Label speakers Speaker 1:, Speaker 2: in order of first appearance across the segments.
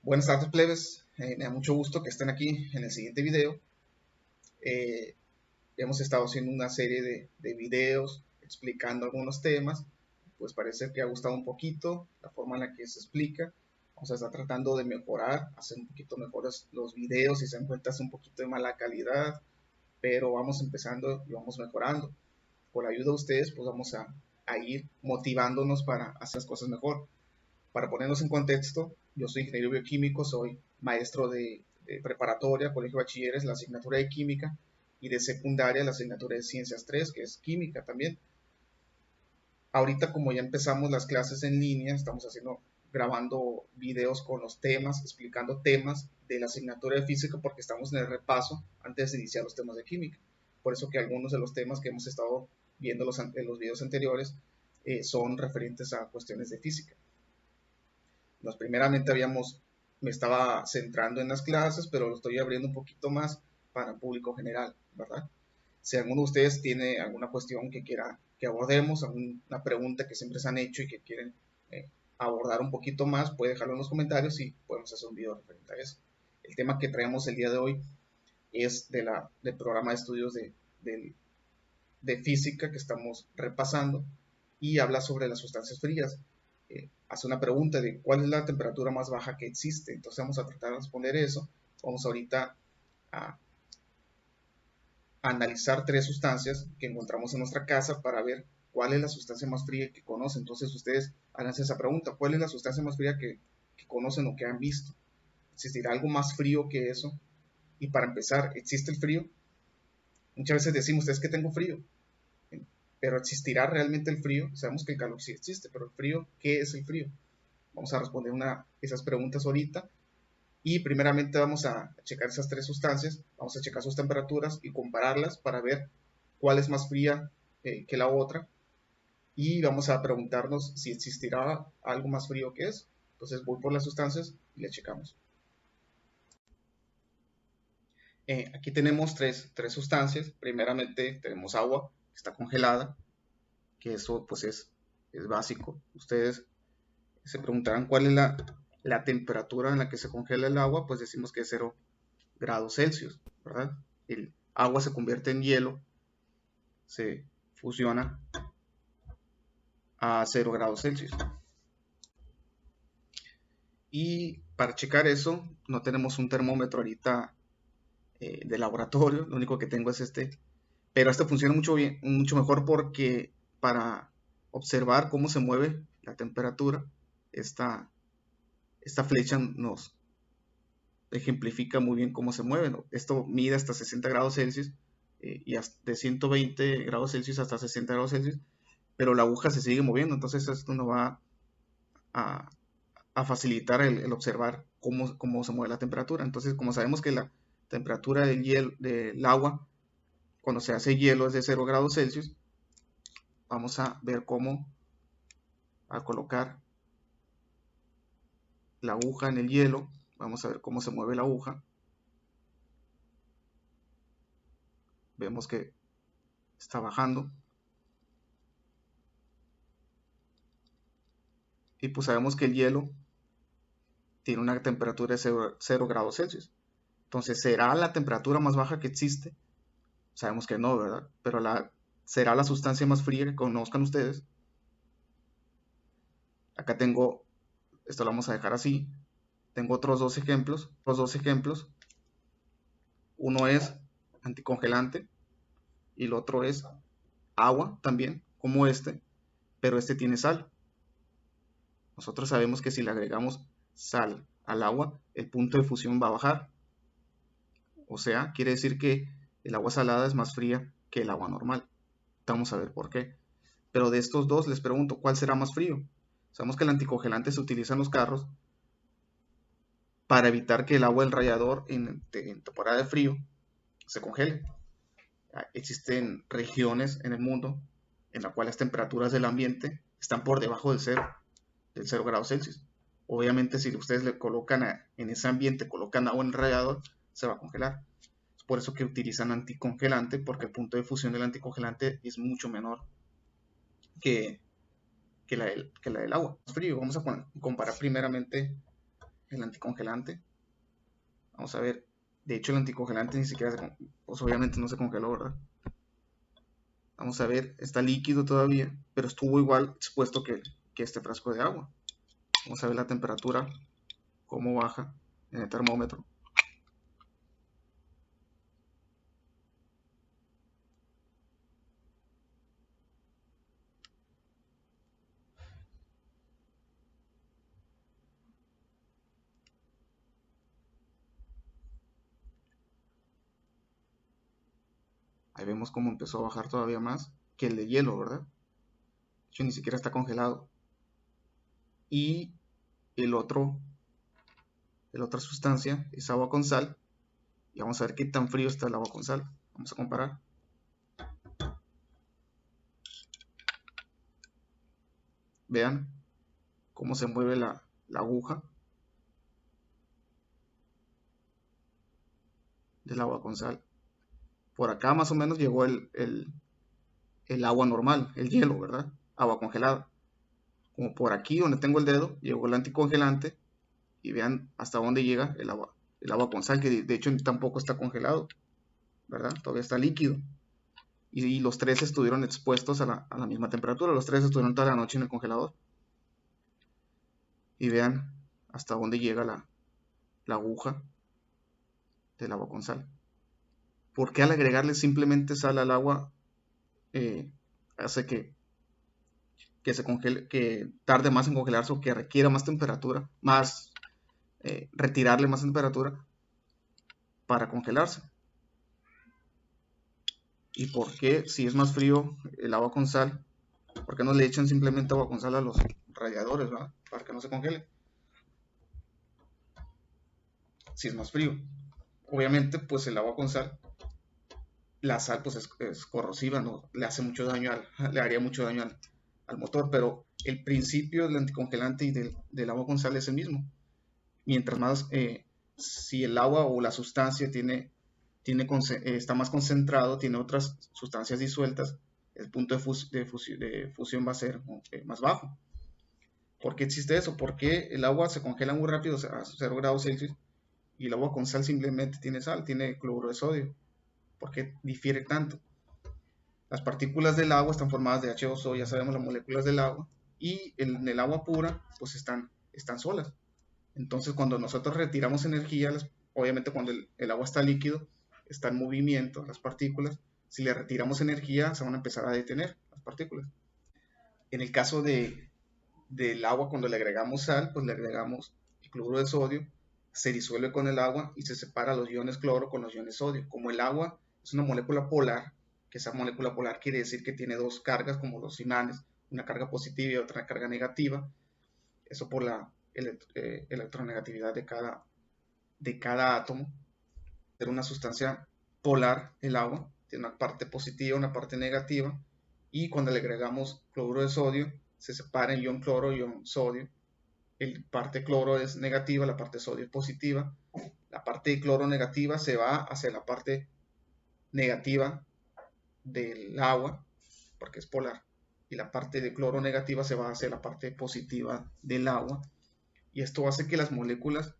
Speaker 1: Buenas tardes, plebes. Me da mucho gusto que estén aquí en el siguiente video. Eh, Hemos estado haciendo una serie de videos explicando algunos temas. Pues parece que ha gustado un poquito la forma en la que se explica. Vamos a estar tratando de mejorar, hacer un poquito mejores los videos. Si se dan cuenta es un poquito de mala calidad, pero vamos empezando y vamos mejorando. Por ayuda de ustedes, pues vamos a ir motivándonos para hacer las cosas mejor. Para ponernos en contexto, yo soy ingeniero bioquímico, soy maestro de preparatoria, colegio de bachilleres, la asignatura de química, y de secundaria, la asignatura de ciencias 3, que es química también. Ahorita, como ya empezamos las clases en línea, estamos grabando videos con los temas, explicando temas de la asignatura de física, porque estamos en el repaso antes de iniciar los temas de química. Por eso que algunos de los temas que hemos estado viendo en los videos anteriores son referentes a cuestiones de física. Nos primeramente me estaba centrando en las clases, pero lo estoy abriendo un poquito más para el público general, ¿verdad? Si alguno de ustedes tiene alguna cuestión que quiera que abordemos, alguna pregunta que siempre se han hecho y que quieren abordar un poquito más, puede dejarlo en los comentarios y podemos hacer un video referente a eso. El tema que traemos el día de hoy es del programa de estudios de física que estamos repasando y habla sobre las sustancias frías. Hace una pregunta de cuál es la temperatura más baja que existe. Entonces vamos a tratar de responder eso. Vamos ahorita a analizar tres sustancias que encontramos en nuestra casa para ver cuál es la sustancia más fría que conocen. Entonces ustedes háganse esa pregunta, ¿cuál es la sustancia más fría que conocen o que han visto? ¿Existirá algo más frío que eso? Y para empezar, ¿existe el frío? Muchas veces decimos, es que tengo frío, pero ¿existirá realmente el frío? Sabemos que el calor sí existe, pero el frío, ¿qué es el frío? Vamos a responder esas preguntas ahorita. Y primeramente vamos a checar esas tres sustancias, vamos a checar sus temperaturas y compararlas para ver cuál es más fría que la otra. Y vamos a preguntarnos si existirá algo más frío que eso. Entonces voy por las sustancias y le checamos. Aquí tenemos tres sustancias. Primeramente tenemos agua, que está congelada, que eso pues es básico. Ustedes se preguntarán cuál es la temperatura en la que se congela el agua, pues decimos que es 0 grados Celsius, ¿verdad? El agua se convierte en hielo, se fusiona a 0 grados Celsius. Y para checar eso, no tenemos un termómetro ahorita de laboratorio, lo único que tengo es este, pero este funciona mucho mejor porque para observar cómo se mueve la temperatura, esta flecha nos ejemplifica muy bien cómo se mueve, ¿no? Esto mide hasta 60 grados Celsius y de 120 grados Celsius hasta 60 grados Celsius, pero la aguja se sigue moviendo, entonces esto nos va a, a facilitar el observar cómo se mueve la temperatura. Entonces, como sabemos que la temperatura del agua cuando se hace hielo es de 0 grados Celsius, vamos a ver al colocar la aguja en el hielo, vamos a ver cómo se mueve la aguja. Vemos que está bajando. Y pues sabemos que el hielo tiene una temperatura de 0 grados Celsius. Entonces, ¿será la temperatura más baja que existe? Sabemos que no, ¿verdad? Pero ¿será la sustancia más fría que conozcan ustedes? Acá tengo, esto lo vamos a dejar así. Tengo otros dos ejemplos. Los dos ejemplos. Uno es anticongelante y el otro es agua también, como este, pero este tiene sal. Nosotros sabemos que si le agregamos sal al agua, el punto de fusión va a bajar. O sea, quiere decir que el agua salada es más fría que el agua normal. Vamos a ver por qué. Pero de estos dos les pregunto, ¿cuál será más frío? Sabemos que el anticongelante se utiliza en los carros para evitar que el agua del radiador en temporada de frío se congele. Existen regiones en el mundo en las cuales las temperaturas del ambiente están por debajo del 0 grados Celsius. Obviamente, si ustedes le colocan en ese ambiente, colocan agua en el radiador, se va a congelar. Es por eso que utilizan anticongelante, porque el punto de fusión del anticongelante es mucho menor que la del agua. Es frío. Vamos a comparar primeramente el anticongelante. Vamos a ver, de hecho el anticongelante ni siquiera pues obviamente no se congeló, ¿verdad? Vamos a ver, está líquido todavía, pero estuvo igual expuesto que este frasco de agua. Vamos a ver la temperatura, cómo baja en el termómetro. Ahí vemos cómo empezó a bajar todavía más que el de hielo, ¿verdad? De hecho, ni siquiera está congelado. Y el la otra sustancia es agua con sal. Y vamos a ver qué tan frío está el agua con sal. Vamos a comparar. Vean cómo se mueve la aguja del agua con sal. Por acá más o menos llegó el agua normal, el hielo, ¿verdad? Agua congelada. Como por aquí donde tengo el dedo, llegó el anticongelante y vean hasta dónde llega el agua con sal, que de hecho tampoco está congelado, ¿verdad? Todavía está líquido. Y los tres estuvieron expuestos a la misma temperatura, los tres estuvieron toda la noche en el congelador. Y vean hasta dónde llega la aguja del agua con sal. ¿Por qué al agregarle simplemente sal al agua hace que se congele, que tarde más en congelarse o que requiera más temperatura, más retirarle más temperatura para congelarse? ¿Y por qué, si es más frío el agua con sal, por qué no le echan simplemente agua con sal a los radiadores, ¿verdad? Para que no se congele, si es más frío? Obviamente, pues el agua con sal, la sal pues es corrosiva, ¿no? Le hace mucho daño, le haría mucho daño al motor, pero el principio del anticongelante y del agua con sal es el mismo. Mientras más, si el agua o la sustancia está más concentrado, tiene otras sustancias disueltas, el punto de fusión va a ser más bajo. ¿Por qué existe eso? Porque el agua se congela muy rápido a 0 grados Celsius y el agua con sal simplemente tiene sal, tiene cloruro de sodio. ¿Por qué difiere tanto? Las partículas del agua están formadas de H2O, ya sabemos las moléculas del agua, y en el agua pura pues están solas. Entonces cuando nosotros retiramos energía, obviamente cuando el agua está líquido, está en movimiento las partículas, si le retiramos energía se van a empezar a detener las partículas. En el caso del agua, cuando le agregamos sal, pues le agregamos el cloruro de sodio, se disuelve con el agua y se separa los iones cloro con los iones sodio. Como el agua es una molécula polar, que esa molécula polar quiere decir que tiene dos cargas, como los imanes, una carga positiva y otra carga negativa, eso por la electronegatividad de cada átomo. Era una sustancia polar, el agua, tiene una parte positiva, una parte negativa, y cuando le agregamos cloruro de sodio, se separa en ion cloro y ion sodio. La parte cloro es negativa, la parte sodio es positiva. La parte de cloro negativa se va hacia la parte negativa del agua, porque es polar, y la parte de cloro negativa se va hacia la parte positiva del agua, y esto hace que las moléculas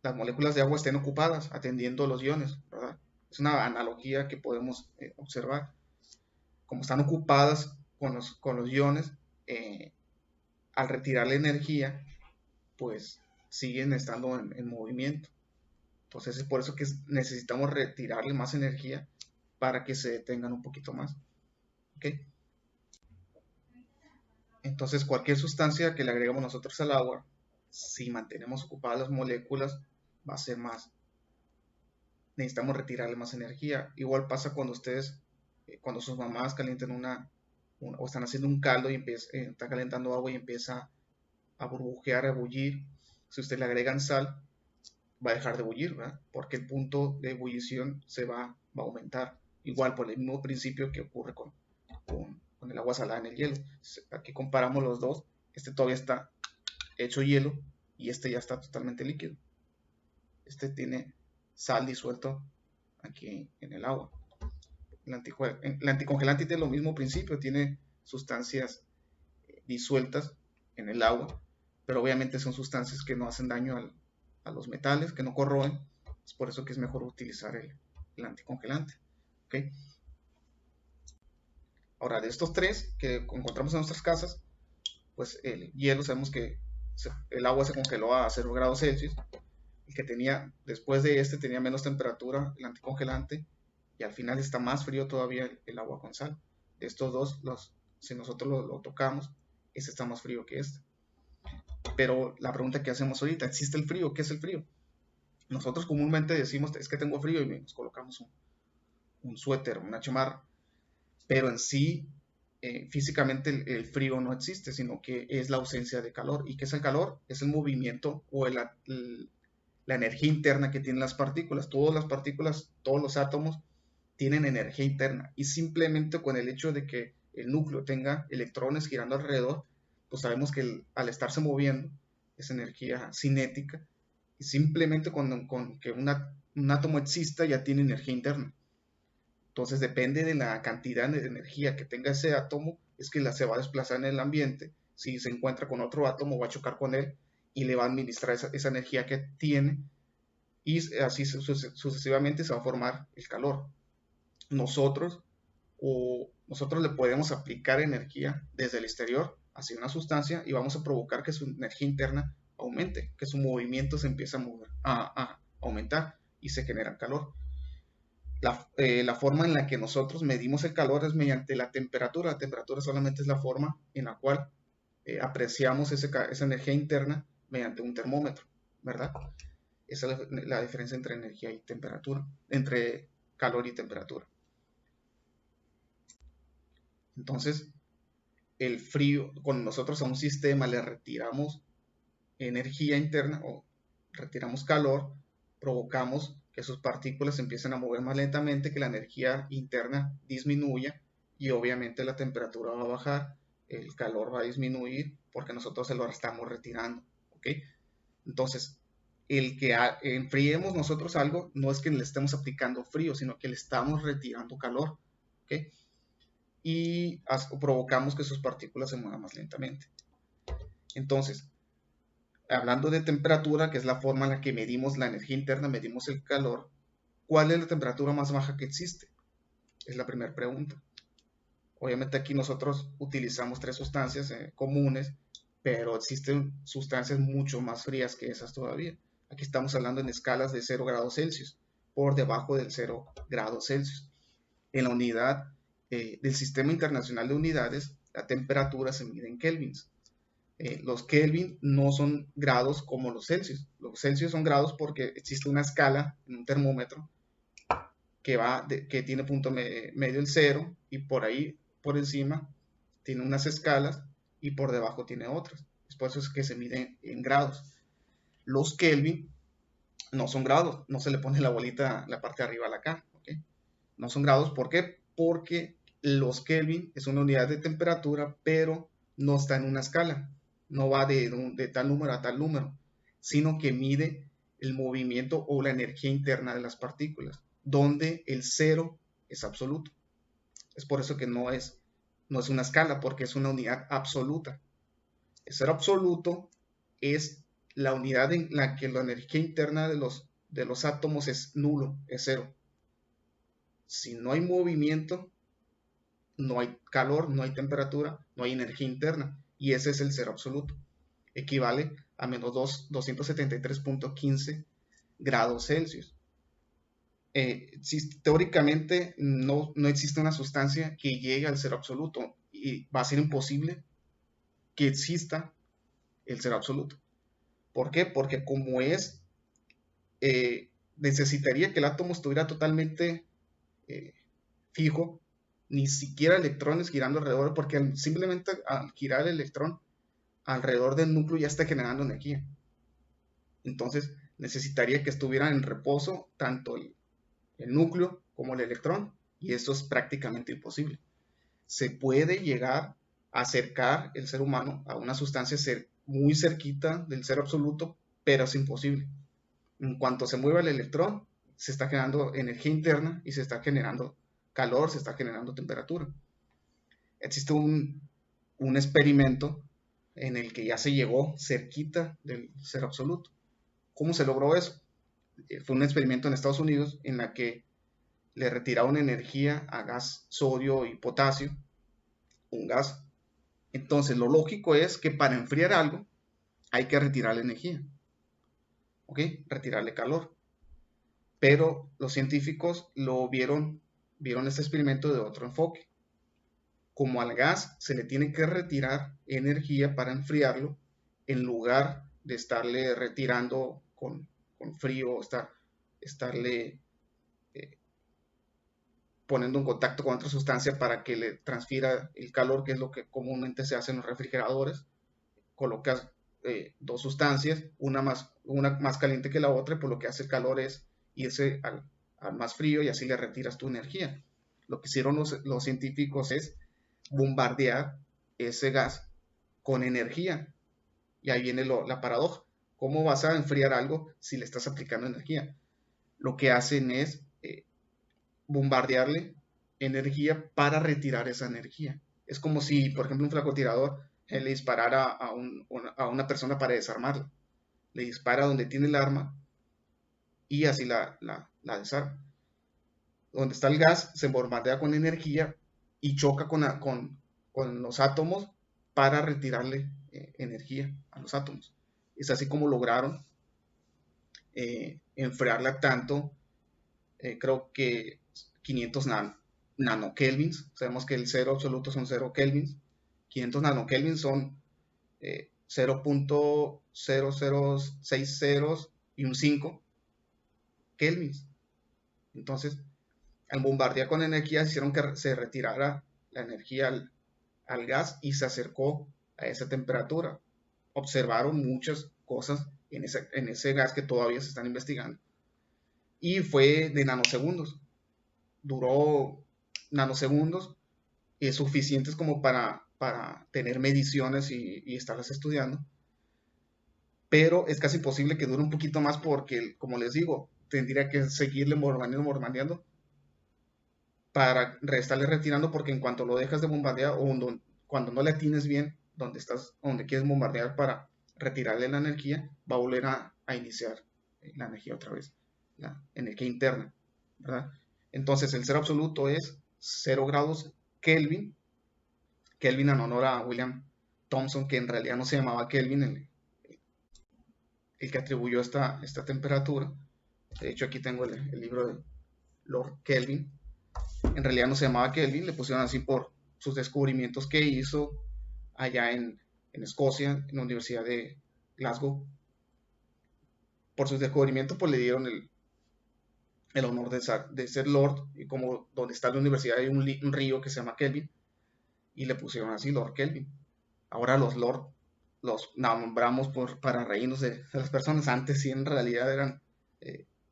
Speaker 1: de agua estén ocupadas atendiendo los iones, ¿verdad? Es una analogía que podemos observar. Como están ocupadas con los iones, al retirar la energía, pues siguen estando en movimiento. Entonces es por eso que necesitamos retirarle más energía para que se detengan un poquito más. ¿Okay? Entonces cualquier sustancia que le agregamos nosotros al agua, si mantenemos ocupadas las moléculas, va a ser más. Necesitamos retirarle más energía. Igual pasa cuando ustedes, cuando sus mamás calientan o están haciendo un caldo y están calentando agua y empieza a burbujear, a bullir. Si usted le agregan sal, va a dejar de bullir, ¿verdad? Porque el punto de ebullición se va a aumentar. Igual por el mismo principio que ocurre con el agua salada en el hielo. Aquí comparamos los dos. Este todavía está hecho hielo y este ya está totalmente líquido. Este tiene sal disuelto aquí en el agua. El anticongelante tiene lo mismo principio, tiene sustancias disueltas en el agua, pero obviamente son sustancias que no hacen daño a los metales, que no corroen. Es por eso que es mejor utilizar el anticongelante. ¿Okay? Ahora, de estos tres que encontramos en nuestras casas, pues el hielo, sabemos que el agua se congeló a 0 grados Celsius. El que tenía, después de este, tenía menos temperatura, el anticongelante, y al final está más frío todavía el agua con sal. De estos dos, si nosotros lo tocamos, este está más frío que este. Pero la pregunta que hacemos ahorita, ¿existe el frío? ¿Qué es el frío? Nosotros comúnmente decimos, es que tengo frío, y nos colocamos un suéter, una chamarra, pero en sí, físicamente el frío no existe, sino que es la ausencia de calor. ¿Y qué es el calor? Es el movimiento o la energía interna que tienen las partículas. Todas las partículas, todos los átomos tienen energía interna, y simplemente con el hecho de que el núcleo tenga electrones girando alrededor, pues sabemos que al estarse moviendo es energía cinética, y simplemente con que un átomo exista ya tiene energía interna. Entonces depende de la cantidad de energía que tenga ese átomo, es que se va a desplazar en el ambiente. Si se encuentra con otro átomo, va a chocar con él y le va a administrar esa energía que tiene, y así sucesivamente se va a formar el calor. Nosotros le podemos aplicar energía desde el exterior hacia una sustancia y vamos a provocar que su energía interna aumente, que su movimiento se empiece a aumentar y se genera calor. La forma en la que nosotros medimos el calor es mediante la temperatura. La temperatura solamente es la forma en la cual apreciamos esa energía interna mediante un termómetro, ¿verdad? Esa es la diferencia entre energía y temperatura, entre calor y temperatura. Entonces, el frío, cuando nosotros a un sistema le retiramos energía interna o retiramos calor, provocamos que sus partículas se empiecen a mover más lentamente, que la energía interna disminuya, y obviamente la temperatura va a bajar, el calor va a disminuir porque nosotros se lo estamos retirando. ¿Okay? Entonces, el que enfriemos nosotros algo no es que le estemos aplicando frío, sino que le estamos retirando calor. ¿Okay? Y provocamos que sus partículas se muevan más lentamente. Entonces, hablando de temperatura, que es la forma en la que medimos la energía interna, medimos el calor, ¿cuál es la temperatura más baja que existe? Es la primera pregunta. Obviamente aquí nosotros utilizamos tres sustancias comunes, pero existen sustancias mucho más frías que esas todavía. Aquí estamos hablando en escalas de 0 grados Celsius, por debajo del 0 grados Celsius. En la unidad del Sistema Internacional de Unidades, la temperatura se mide en kelvins. Los Kelvin no son grados como los Celsius. Los Celsius son grados porque existe una escala en un termómetro que tiene punto medio el 0, y por ahí, por encima, tiene unas escalas y por debajo tiene otras. Es por eso es que se mide en grados. Los Kelvin no son grados, no se le pone la bolita la parte de arriba a la K. ¿Okay? No son grados, ¿por qué? Porque los Kelvin es una unidad de temperatura, pero no está en una escala. No va de tal número a tal número, sino que mide el movimiento o la energía interna de las partículas, donde el 0 es absoluto. Es por eso que no es una escala, porque es una unidad absoluta. El 0 absoluto es la unidad en la que la energía interna de los átomos es nulo, es 0. Si no hay movimiento, no hay calor, no hay temperatura, no hay energía interna, y ese es el 0 absoluto. Equivale a menos 273.15 grados Celsius. Teóricamente no existe una sustancia que llegue al 0 absoluto, y va a ser imposible que exista el 0 absoluto. ¿Por qué? Porque como necesitaría que el átomo estuviera totalmente fijo, ni siquiera electrones girando alrededor, porque simplemente al girar el electrón alrededor del núcleo ya está generando energía. Entonces necesitaría que estuvieran en reposo tanto el núcleo como el electrón, y eso es prácticamente imposible. Se puede llegar a acercar el ser humano a una sustancia muy cerquita del 0 absoluto, pero es imposible. En cuanto se mueva el electrón, se está generando energía interna y se está generando calor, se está generando temperatura. Existe un experimento en el que ya se llegó cerquita del cero absoluto. ¿Cómo se logró eso? Fue un experimento en Estados Unidos en la que le retiraron energía a gas sodio y potasio, un gas. Entonces, lo lógico es que para enfriar algo hay que retirarle energía, ¿ok? Retirarle calor. Pero los científicos vieron este experimento de otro enfoque. Como al gas se le tiene que retirar energía para enfriarlo, en lugar de estarle retirando con frío, estarle poniendo en contacto con otra sustancia para que le transfiera el calor, que es lo que comúnmente se hace en los refrigeradores. Colocas dos sustancias, una más caliente que la otra, y por lo que hace el calor es irse al más frío y así le retiras tu energía. Lo que hicieron los científicos es bombardear ese gas con energía. Y ahí viene la paradoja. ¿Cómo vas a enfriar algo si le estás aplicando energía? Lo que hacen es bombardearle energía para retirar esa energía. Es como si, por ejemplo, un francotirador le disparara a una persona para desarmarla. Le dispara donde tiene el arma y así la desarma. Donde está el gas se bombardea con energía y choca con los átomos para retirarle energía a los átomos. Es así como lograron enfriarla tanto, creo que 500 nanokelvins. Sabemos que el cero absoluto son 0 kelvins. 500 nanokelvins son 0.0060 y un 5 kelvins. Entonces, al bombardear con energía, hicieron que se retirara la energía al gas y se acercó a esa temperatura. Observaron muchas cosas en ese gas que todavía se están investigando. Y fue de nanosegundos. Duró nanosegundos suficientes como para tener mediciones y estarlas estudiando. Pero es casi imposible que dure un poquito más porque, como les digo, tendría que seguirle bombardeando para estarle retirando, porque en cuanto lo dejas de bombardear o cuando no le atines bien donde quieres bombardear para retirarle la energía, va a volver a iniciar la energía otra vez, la energía interna, ¿verdad? Entonces el cero absoluto es 0 grados Kelvin, Kelvin en honor a William Thomson, que en realidad no se llamaba Kelvin, el que atribuyó esta temperatura. De hecho, aquí tengo el libro de Lord Kelvin. En realidad no se llamaba Kelvin, le pusieron así por sus descubrimientos que hizo allá en Escocia, en la Universidad de Glasgow. Por sus descubrimientos, pues le dieron el honor de ser Lord, y como donde está la universidad hay un río que se llama Kelvin, y le pusieron así Lord Kelvin. Ahora los Lord los nombramos para reírnos de las personas. Antes sí en realidad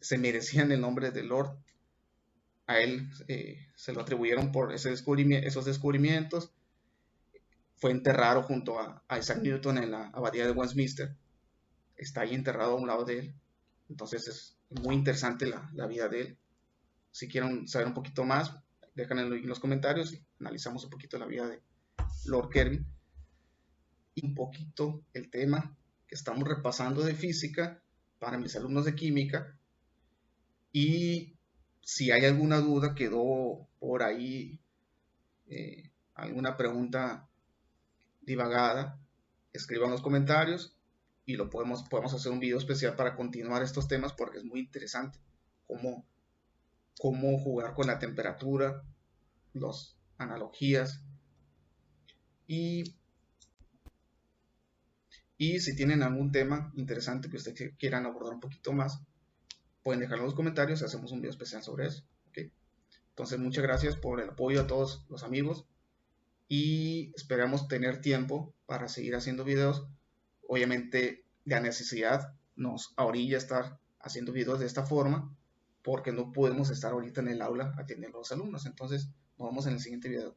Speaker 1: se merecían el nombre de Lord. A él se lo atribuyeron por esos descubrimientos. Fue enterrado junto a Isaac Newton en la abadía de Westminster. Está ahí enterrado a un lado de él. Entonces es muy interesante la vida de él. Si quieren saber un poquito más, déjenlo en los comentarios y analizamos un poquito la vida de Lord Kelvin. Y un poquito el tema que estamos repasando de física para mis alumnos de química. Y si hay alguna duda, quedó por ahí alguna pregunta divagada, escriban en los comentarios y podemos hacer un video especial para continuar estos temas, porque es muy interesante cómo jugar con la temperatura, las analogías. Y si tienen algún tema interesante que ustedes quieran abordar un poquito más, pueden dejarlo en los comentarios y hacemos un video especial sobre eso. ¿Okay? Entonces, muchas gracias por el apoyo a todos los amigos y esperamos tener tiempo para seguir haciendo videos. Obviamente, la necesidad nos orilla a estar haciendo videos de esta forma porque no podemos estar ahorita en el aula atendiendo a los alumnos. Entonces, nos vemos en el siguiente video.